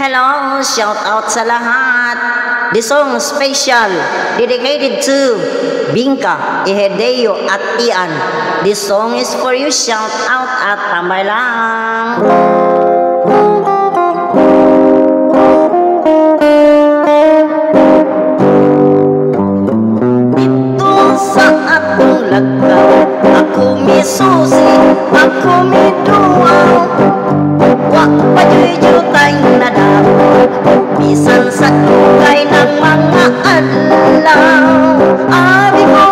Hello, shout out sa lahat. This song special dedicated to Bingka, Ihedeo at Ian. This song is for you. Shout out at tambay lang. Dito sa atong lagkaw, ako mi susi, ako mi duwaw. Wa pa jujutay na dapat, bisan sa tugay ng mga adlaw. Abi mo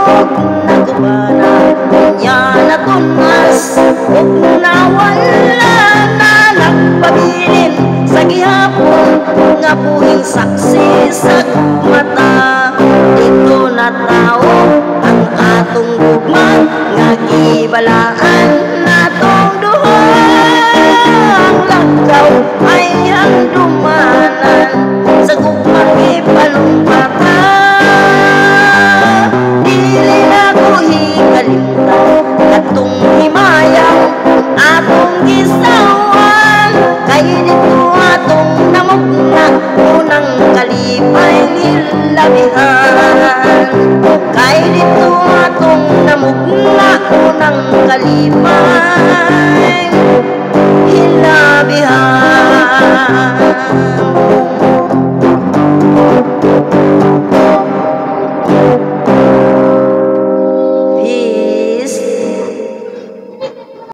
nagubana, niya natunas, ug nawala na nagpabilin sa gihapon nga buhing saksi sa mata. Dito na tao ang atong gugma nga gibalaan natong duha. Ang lagkaw ay ang dumanan sa gugmang ipalumpatan. Dili na ko hikalimtan katong himayang atong gisawan. Kay dito atong namugna unang kalipay nilabihan. Kay dito atong namugna unang kalipay hilabihan.